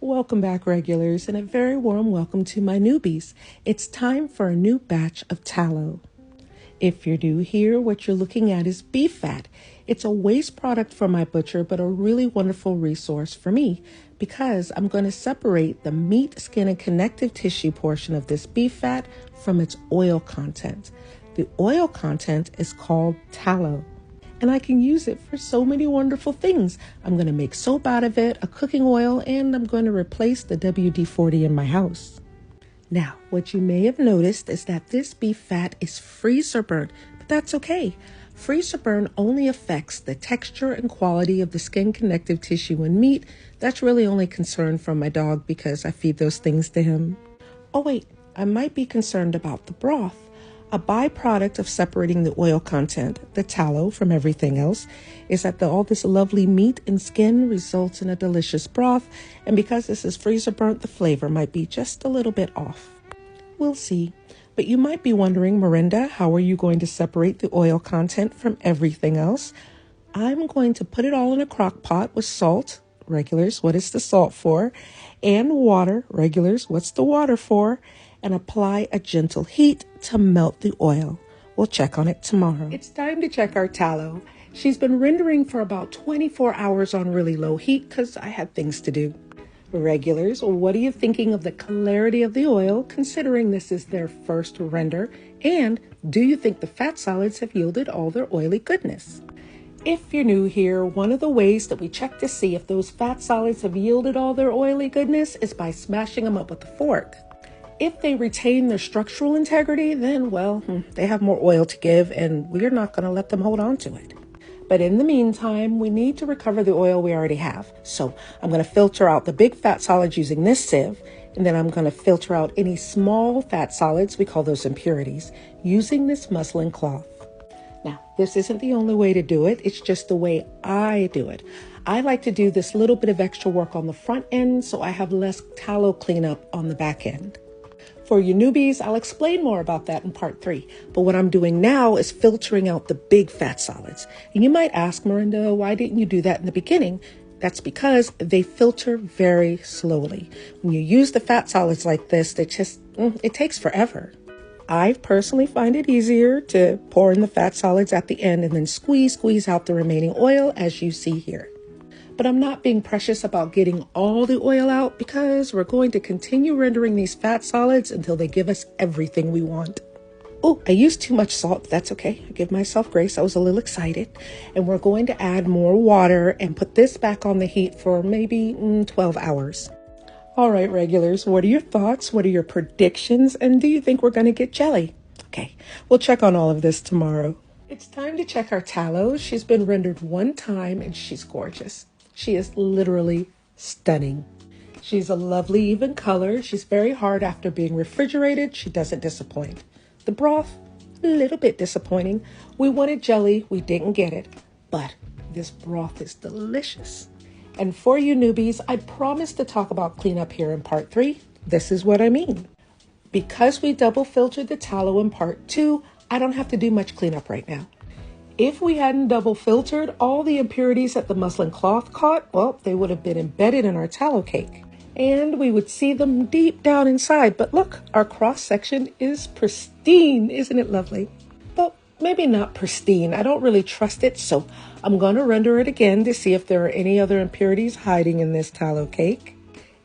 Welcome back, regulars, and a very warm welcome to my newbies. It's time for a new batch of tallow. If you're new here, what you're looking at is beef fat. It's a waste product for my butcher, but a really wonderful resource for me because I'm going to separate the meat, skin, and connective tissue portion of this beef fat from its oil content. The oil content is called tallow, and I can use it for so many wonderful things. I'm going to make soap out of it, a cooking oil, and I'm going to replace the WD-40 in my house. Now, what you may have noticed is that this beef fat is freezer burnt, but that's okay. Freezer burn only affects the texture and quality of the skin, connective tissue, and meat. That's really only concern from my dog because I feed those things to him. Oh wait, I might be concerned about the broth. A byproduct of separating the oil content, the tallow, from everything else, is that all this lovely meat and skin results in a delicious broth, and because this is freezer burnt, the flavor might be just a little bit off. We'll see. But you might be wondering, Miranda, how are you going to separate the oil content from everything else? I'm going to put it all in a crock pot with salt, regulars, what is the salt for? And water, regulars, what's the water for? And apply a gentle heat to melt the oil. We'll check on it tomorrow. It's time to check our tallow. She's been rendering for about 24 hours on really low heat because I had things to do. Regulars, what are you thinking of the clarity of the oil, considering this is their first render? And do you think the fat solids have yielded all their oily goodness? If you're new here, one of the ways that we check to see if those fat solids have yielded all their oily goodness is by smashing them up with a fork. If they retain their structural integrity, then, well, they have more oil to give, and we're not going to let them hold on to it. But in the meantime, we need to recover the oil we already have. So I'm going to filter out the big fat solids using this sieve, and then I'm going to filter out any small fat solids, we call those impurities, using this muslin cloth. Now, this isn't the only way to do it. It's just the way I do it. I like to do this little bit of extra work on the front end so I have less tallow cleanup on the back end. For you newbies, I'll explain more about that in part 3. But what I'm doing now is filtering out the big fat solids. And you might ask, Miranda, why didn't you do that in the beginning? That's because they filter very slowly. When you use the fat solids like this, it takes forever. I personally find it easier to pour in the fat solids at the end and then squeeze out the remaining oil as you see here. But I'm not being precious about getting all the oil out because we're going to continue rendering these fat solids until they give us everything we want. Oh, I used too much salt, but that's okay. I give myself grace. I was a little excited. And we're going to add more water and put this back on the heat for maybe 12 hours. All right, regulars, what are your thoughts? What are your predictions? And do you think we're going to get jelly? Okay, we'll check on all of this tomorrow. It's time to check our tallow. She's been rendered one time and she's gorgeous. She is literally stunning. She's a lovely even color. She's very hard after being refrigerated. She doesn't disappoint. The broth, a little bit disappointing. We wanted jelly. We didn't get it. But this broth is delicious. And for you newbies, I promised to talk about cleanup here in part 3. This is what I mean. Because we double filtered the tallow in part 2, I don't have to do much cleanup right now. If we hadn't double filtered, all the impurities that the muslin cloth caught, well, they would have been embedded in our tallow cake. And we would see them deep down inside. But look, our cross section is pristine. Isn't it lovely? Well, maybe not pristine. I don't really trust it, so I'm going to render it again to see if there are any other impurities hiding in this tallow cake.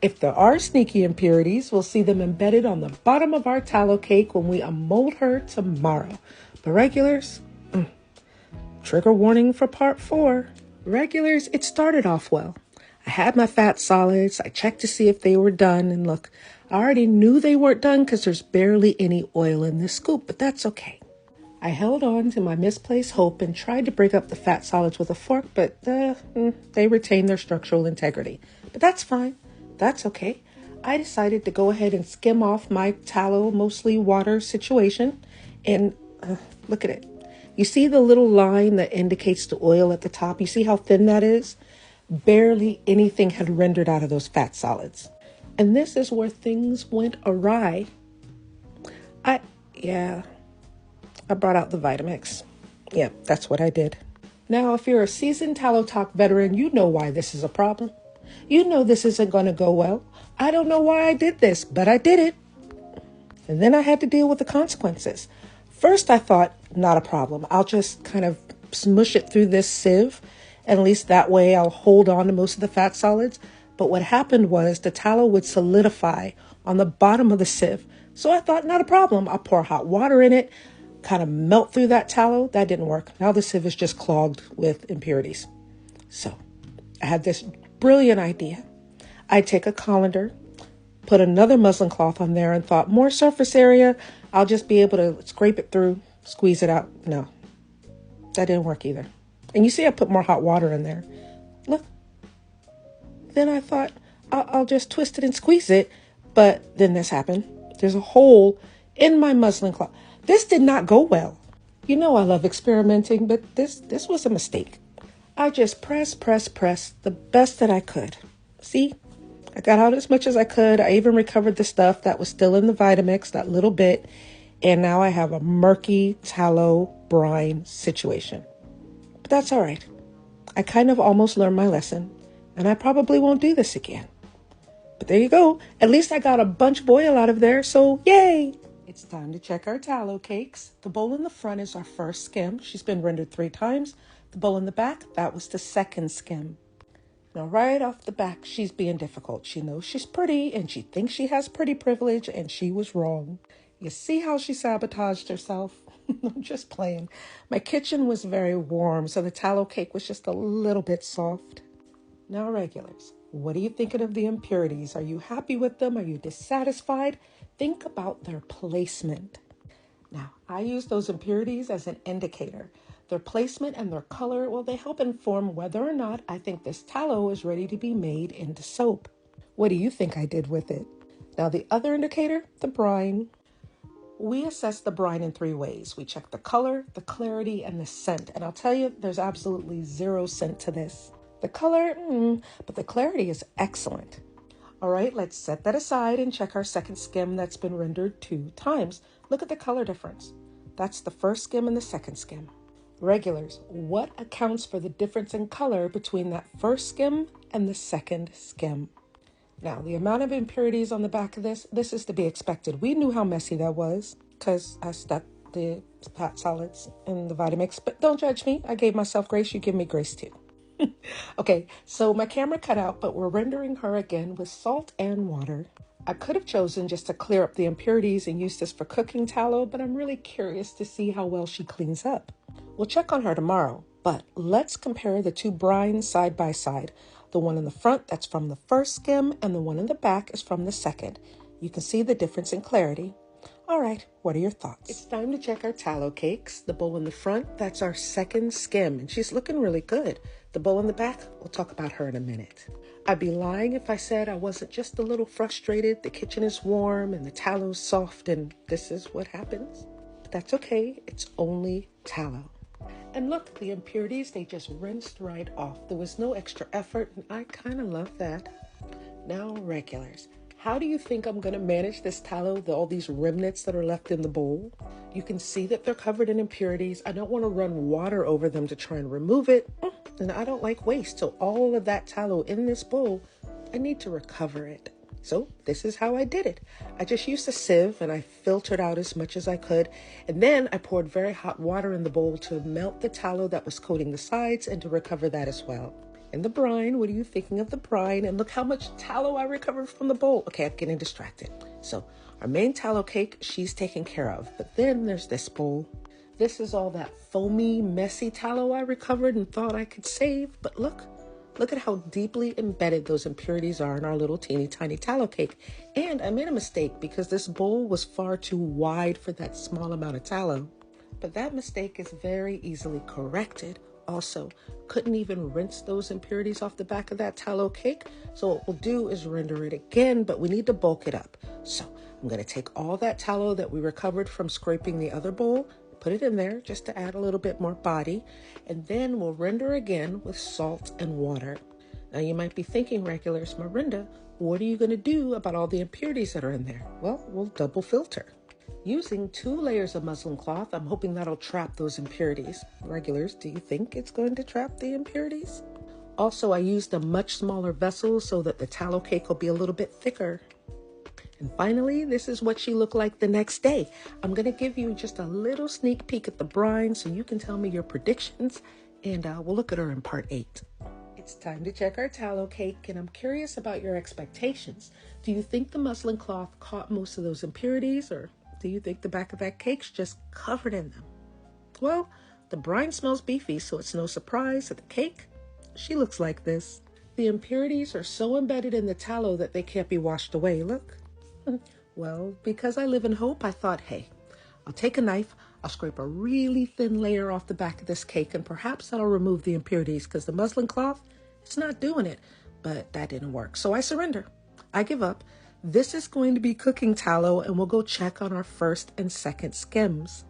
If there are sneaky impurities, we'll see them embedded on the bottom of our tallow cake when we mold her tomorrow. But regulars, trigger warning for part 4. Regulars, it started off well. I had my fat solids. I checked to see if they were done. And look, I already knew they weren't done because there's barely any oil in this scoop, but that's okay. I held on to my misplaced hope and tried to break up the fat solids with a fork, but they retained their structural integrity. But that's fine. That's okay. I decided to go ahead and skim off my tallow, mostly water situation. And look at it. You see the little line that indicates the oil at the top? You see how thin that is? Barely anything had rendered out of those fat solids. And this is where things went awry. I brought out the Vitamix. Yeah, that's what I did. Now, if you're a seasoned Tallow Talk veteran, you know why this is a problem. You know this isn't going to go well. I don't know why I did this, but I did it. And then I had to deal with the consequences. First, I thought, not a problem. I'll just kind of smush it through this sieve. At least that way I'll hold on to most of the fat solids. But what happened was the tallow would solidify on the bottom of the sieve. So I thought, not a problem. I'll pour hot water in it, kind of melt through that tallow. That didn't work. Now the sieve is just clogged with impurities. So I had this brilliant idea. I'd take a colander, put another muslin cloth on there, and thought, more surface area, I'll just be able to scrape it through, squeeze it out. No, that didn't work either. And you see I put more hot water in there. Look. Then I thought, I'll just twist it and squeeze it. But then this happened. There's a hole in my muslin cloth. This did not go well. You know I love experimenting, but this was a mistake. I just pressed the best that I could. See? I got out as much as I could. I even recovered the stuff that was still in the Vitamix, that little bit. And now I have a murky tallow brine situation. But that's all right. I kind of almost learned my lesson. And I probably won't do this again. But there you go. At least I got a bunch of oil out of there. So yay! It's time to check our tallow cakes. The bowl in the front is our first skim. She's been rendered 3 times. The bowl in the back, that was the second skim. Now, right off the back, she's being difficult. She knows she's pretty, and she thinks she has pretty privilege, and she was wrong. You see how she sabotaged herself? I'm just playing. My kitchen was very warm, so the tallow cake was just a little bit soft. Now, regulars, what are you thinking of the impurities? Are you happy with them? Are you dissatisfied? Think about their placement. Now, I use those impurities as an indicator. Their placement and their color, well, they help inform whether or not I think this tallow is ready to be made into soap. What do you think I did with it? Now, the other indicator, the brine. We assess the brine in 3 ways. We check the color, the clarity, and the scent. And I'll tell you, there's absolutely 0 scent to this. The color, but the clarity is excellent. All right, let's set that aside and check our second skim that's been rendered 2 times. Look at the color difference. That's the first skim and the second skim. Regulars, what accounts for the difference in color between that first skim and the second skim? Now, the amount of impurities on the back of this is to be expected. We knew how messy that was because I stuck the fat solids in the Vitamix, but don't judge me. I gave myself grace. You give me grace too. Okay, so my camera cut out, but we're rendering her again with salt and water. I could have chosen just to clear up the impurities and use this for cooking tallow, but I'm really curious to see how well she cleans up. We'll check on her tomorrow, but let's compare the 2 brines side by side. The one in the front, that's from the first skim, and the one in the back is from the second. You can see the difference in clarity. All right, what are your thoughts? It's time to check our tallow cakes. The bowl in the front, that's our second skim, and she's looking really good. The bowl in the back, we'll talk about her in a minute. I'd be lying if I said I wasn't just a little frustrated. The kitchen is warm and the tallow's soft, and this is what happens. But that's okay, it's only tallow. And look, the impurities, they just rinsed right off. There was no extra effort, and I kind of love that. Now, regulars, how do you think I'm going to manage this tallow, all these remnants that are left in the bowl? You can see that they're covered in impurities. I don't want to run water over them to try and remove it, and I don't like waste. So all of that tallow in this bowl, I need to recover it. So this is how I did it. I just used a sieve and I filtered out as much as I could. And then I poured very hot water in the bowl to melt the tallow that was coating the sides and to recover that as well. And the brine, what are you thinking of the brine? And look how much tallow I recovered from the bowl. Okay, I'm getting distracted. So our main tallow cake, she's taken care of. But then there's this bowl. This is all that foamy, messy tallow I recovered and thought I could save. But look at how deeply embedded those impurities are in our little teeny tiny tallow cake. And I made a mistake because this bowl was far too wide for that small amount of tallow. But that mistake is very easily corrected. Also, couldn't even rinse those impurities off the back of that tallow cake. So what we'll do is render it again, but we need to bulk it up. So I'm going to take all that tallow that we recovered from scraping the other bowl, put it in there just to add a little bit more body, and then we'll render again with salt and water. Now you might be thinking, regulars, Marinda, what are you going to do about all the impurities that are in there? Well, we'll double filter. Using 2 layers of muslin cloth, I'm hoping that'll trap those impurities. Regulars, do you think it's going to trap the impurities? Also, I used a much smaller vessel so that the tallow cake will be a little bit thicker. And finally, this is what she looked like the next day. I'm going to give you just a little sneak peek at the brine so you can tell me your predictions, and we'll look at her in part 8. It's time to check our tallow cake, and I'm curious about your expectations. Do you think the muslin cloth caught most of those impurities, or do you think the back of that cake's just covered in them? Well, the brine smells beefy, so it's no surprise that the cake, she looks like this. The impurities are so embedded in the tallow that they can't be washed away. Look. Well, because I live in hope, I thought, hey, I'll take a knife, I'll scrape a really thin layer off the back of this cake, and perhaps that'll remove the impurities, because the muslin cloth, it's not doing it. But that didn't work, so I surrender. I give up. This is going to be cooking tallow, and we'll go check on our first and second skims.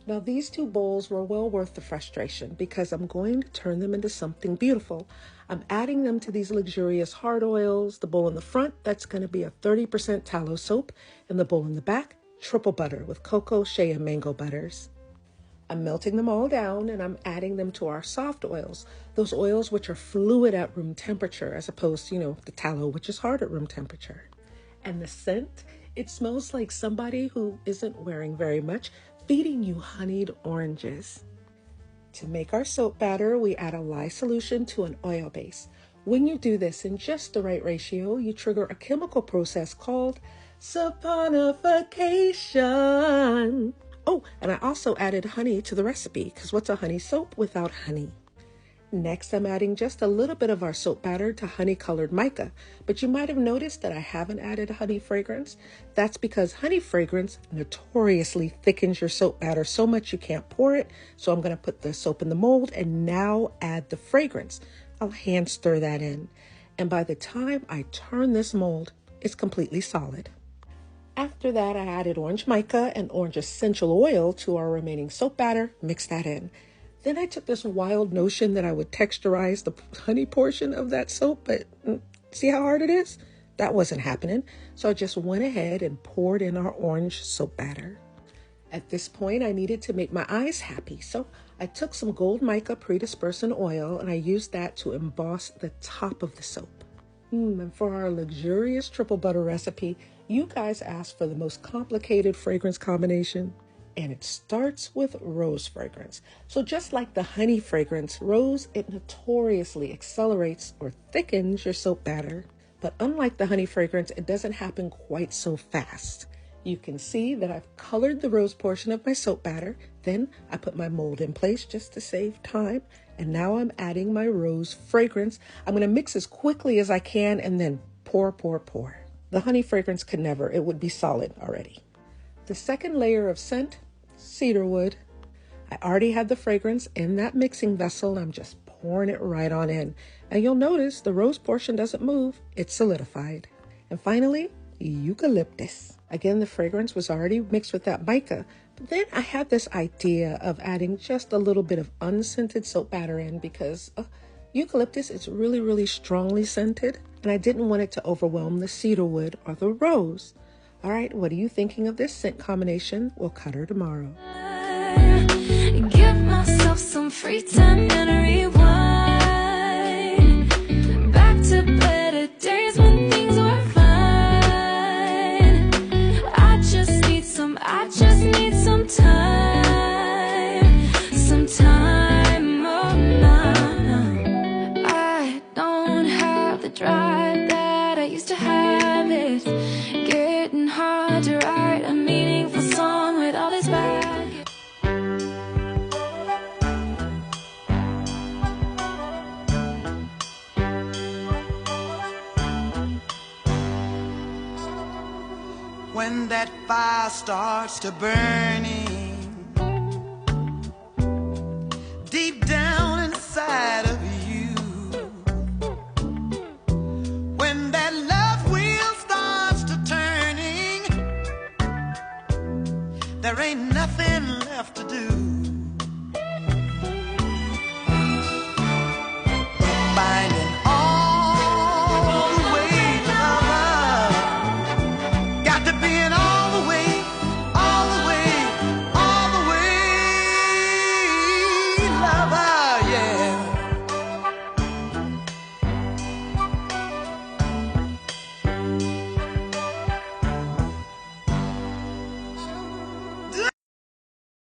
Now, these 2 bowls were well worth the frustration because I'm going to turn them into something beautiful. I'm adding them to these luxurious hard oils. The bowl in the front, that's going to be a 30% tallow soap, and the bowl in the back, triple butter with cocoa, shea, and mango butters. I'm melting them all down, and I'm adding them to our soft oils, those oils which are fluid at room temperature as opposed to, the tallow, which is hard at room temperature. And the scent, it smells like somebody who isn't wearing very much, feeding you honeyed oranges. To make our soap batter, we add a lye solution to an oil base. When you do this in just the right ratio, you trigger a chemical process called saponification. Oh, and I also added honey to the recipe, because what's a honey soap without honey? Next, I'm adding just a little bit of our soap batter to honey-colored mica, but you might have noticed that I haven't added honey fragrance. That's because honey fragrance notoriously thickens your soap batter so much you can't pour it, so I'm going to put the soap in the mold and now add the fragrance. I'll hand stir that in, and by the time I turn this mold, it's completely solid. After that, I added orange mica and orange essential oil to our remaining soap batter, mixed that in. Then I took this wild notion that I would texturize the honey portion of that soap, but see how hard it is? That wasn't happening. So I just went ahead and poured in our orange soap batter. At this point, I needed to make my eyes happy. So I took some gold mica predispersant oil and I used that to emboss the top of the soap. And for our luxurious triple butter recipe, you guys asked for the most complicated fragrance combination. And it starts with rose fragrance. So just like the honey fragrance, rose, it notoriously accelerates or thickens your soap batter. But unlike the honey fragrance, it doesn't happen quite so fast. You can see that I've colored the rose portion of my soap batter. Then I put my mold in place just to save time. And now I'm adding my rose fragrance. I'm going to mix as quickly as I can and then pour. The honey fragrance could never, it would be solid already. The second layer of scent, cedarwood. I already had the fragrance in that mixing vessel. I'm just pouring it right on in. And you'll notice the rose portion doesn't move. It's solidified. And finally, eucalyptus. Again, the fragrance was already mixed with that mica. But then I had this idea of adding just a little bit of unscented soap batter in because eucalyptus is really, really strongly scented. And I didn't want it to overwhelm the cedarwood or the rose. All right, what are you thinking of this scent combination? We'll cut her tomorrow. Give myself some free time and rewind back to better days when things were fine. I just need some time, oh no. I don't have the drive that I used to have. It's getting hard to write a meaningful song with all this baggage. When that fire starts to burn